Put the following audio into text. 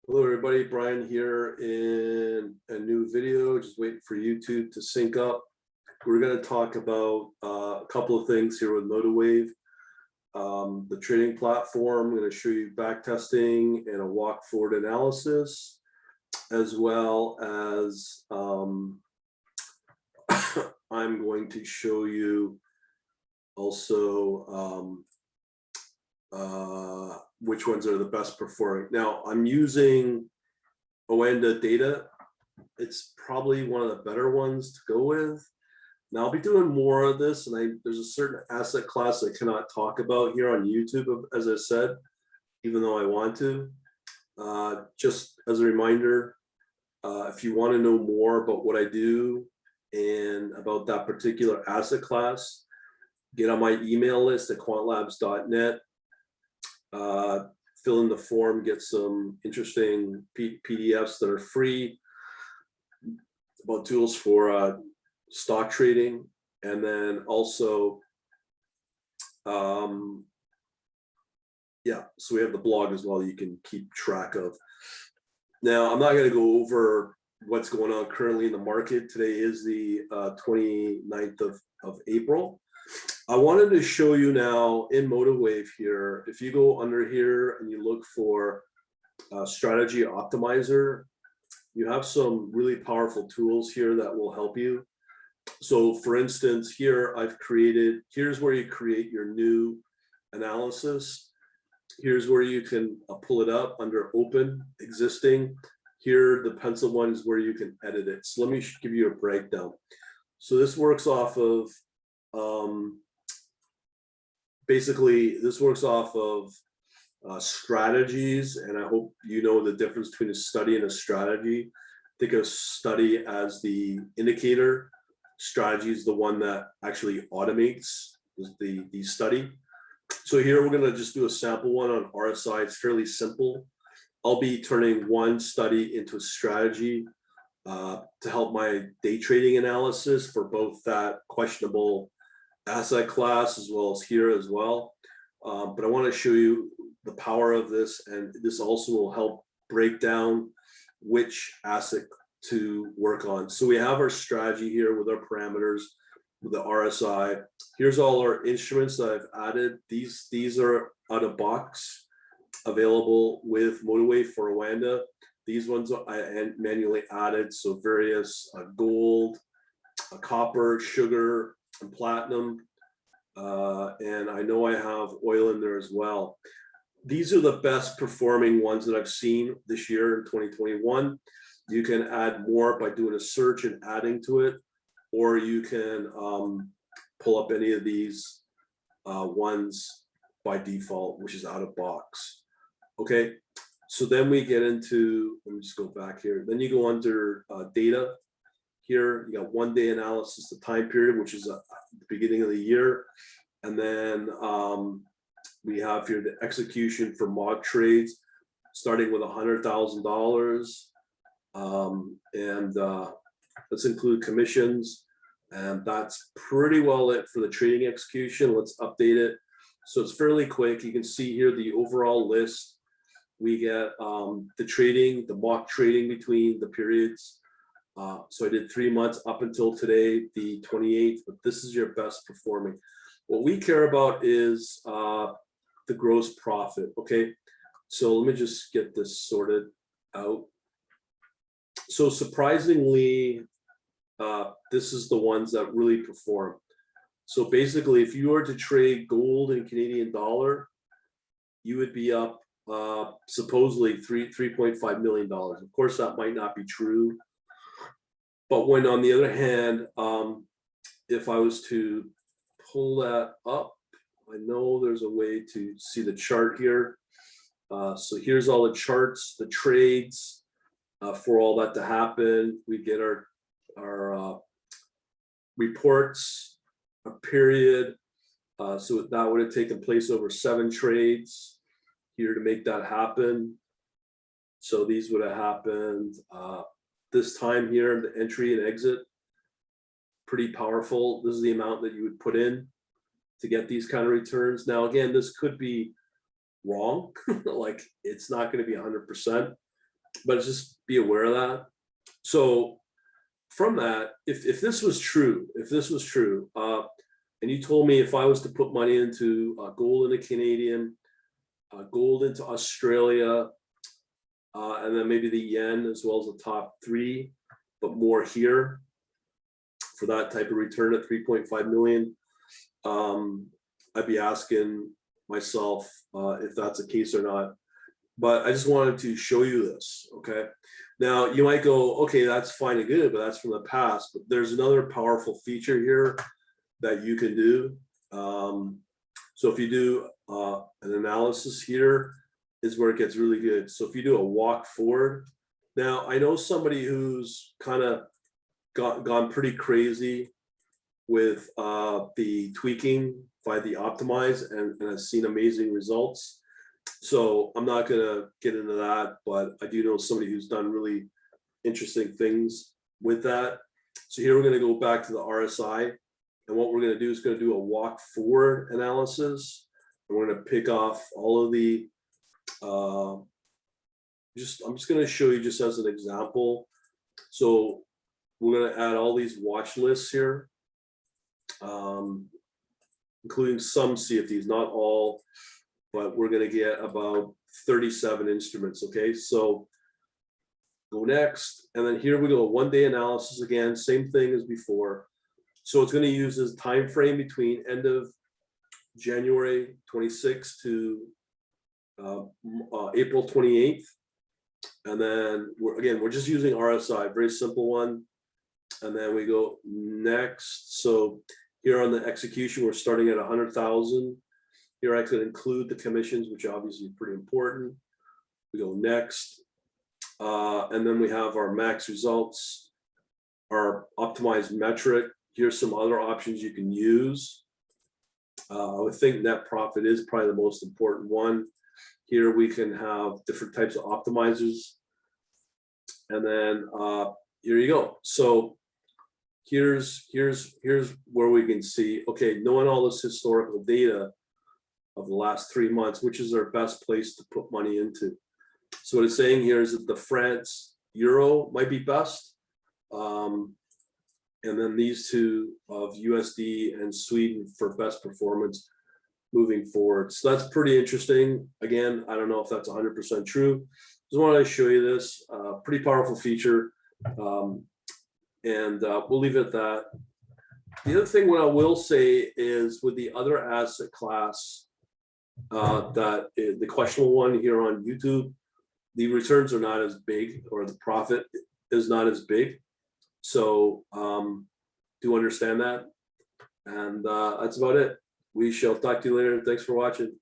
Hello everybody, Brian here in a new video, just waiting for YouTube to sync up. We're going to talk about a couple of things here with MotiveWave. The trading platform, I'm going to show you back testing and a walk forward analysis, as well as I'm going to show you also which ones are the best performing. Now I'm using Oanda data. It's probably one of the better ones to go with. Now I'll be doing more of this, and there's a certain asset class I cannot talk about here on YouTube, as I said, even though I want to. Just as a reminder, if you want to know more about what I do and about that particular asset class, get on my email list at quantlabs.net. Fill in the form, get some interesting PDFs that are free about tools for stock trading, and then also so we have the blog as well you can keep track of. Now I'm not going to go over what's going on currently in the market. Today is the 29th of April. I wanted to show you now in MotiveWave here, if you go under here and you look for Strategy Optimizer, you have some really powerful tools here that will help you. So for instance, here here's where you create your new analysis. Here's where you can pull it up under open, existing. Here, the pencil one is where you can edit it. So let me give you a breakdown. So this works off of, basically, this works off of strategies, and I hope you know the difference between a study and a strategy. Think of study as the indicator. Strategy is the one that actually automates the study. So here we're going to just do a sample one on RSI. It's fairly simple. I'll be turning one study into a strategy to help my day trading analysis for both that questionable asset class as well as here as well. But I want to show you the power of this, and this also will help break down which asset to work on. So we have our strategy here with our parameters, with the RSI. Here's all our instruments that I've added. These are out of box, available with MotiveWave for Oanda. These ones I manually added, so various gold, copper, sugar, and platinum, and I know I have oil in there as well. These are the best performing ones that I've seen this year in 2021. You can add more by doing a search and adding to it, or you can pull up any of these ones by default, which is out of box. Okay, so then we get into, let me just go back here. Then you go under data. Here, you got 1 day analysis, the time period, which is the beginning of the year. And then we have here the execution for mock trades, starting with $100,000. Let's include commissions. And that's pretty well it for the trading execution. Let's update it. So it's fairly quick. You can see here the overall list. We get the trading, the mock trading between the periods. So I did 3 months up until today, the 28th, but this is your best performing. What we care about is the gross profit, okay? So let me just get this sorted out. So surprisingly, this is the ones that really perform. So basically, if you were to trade gold and Canadian dollar, you would be up supposedly $3.5 million. Of course, that might not be true. But when, on the other hand, if I was to pull that up, I know there's a way to see the chart here. So here's all the charts, the trades for all that to happen. We get our reports, a period. So that would have taken place over 7 trades here to make that happen. So these would have happened this time here, the entry and exit, pretty powerful. This is the amount that you would put in to get these kind of returns. Now, again, this could be wrong. Like, it's not going to be 100%, but just be aware of that. So from that, if this was true, and you told me if I was to put money into gold into Canadian, gold into Australia, and then maybe the yen as well as the top three, but more here for that type of return at 3.5 million, I'd be asking myself if that's the case or not. But I just wanted to show you this, okay? Now, you might go, okay, that's fine and good, but that's from the past. But there's another powerful feature here that you can do. So if you do an analysis here is where it gets really good. So if you do a walk forward, now I know somebody who's kind of gone pretty crazy with the tweaking by the optimize and has seen amazing results. So I'm not gonna get into that, but I do know somebody who's done really interesting things with that. So here we're gonna go back to the RSI, and what we're gonna do is gonna do a walk forward analysis. And we're gonna pick off all of the, I'm just gonna show you just as an example. So we're gonna add all these watch lists here, including some CFDs, not all, but we're gonna get about 37 instruments, okay? So go next, and then here we go, 1 day analysis again, same thing as before. So it's gonna use this time frame between end of January 26th to April 28th. And then we're just using RSI, very simple one. And then we go next. So here on the execution, we're starting at 100,000. Here I could include the commissions, which obviously is pretty important. We go next. And then we have our max results, our optimized metric. Here's some other options you can use. I would think net profit is probably the most important one. Here we can have different types of optimizers. And then here you go. So here's where we can see, okay, knowing all this historical data of the last 3 months, which is our best place to put money into. So what it's saying here is that the France euro might be best. And then these two of USD and Sweden for best performance moving forward. So that's pretty interesting. Again, I don't know if that's 100% true. Just wanted to show you this pretty powerful feature. And we'll leave it at that. The other thing what I will say is with the other asset class, that is the questionable one here on YouTube, the returns are not as big, or the profit is not as big. So do understand that. And that's about it. We shall talk to you later. Thanks for watching.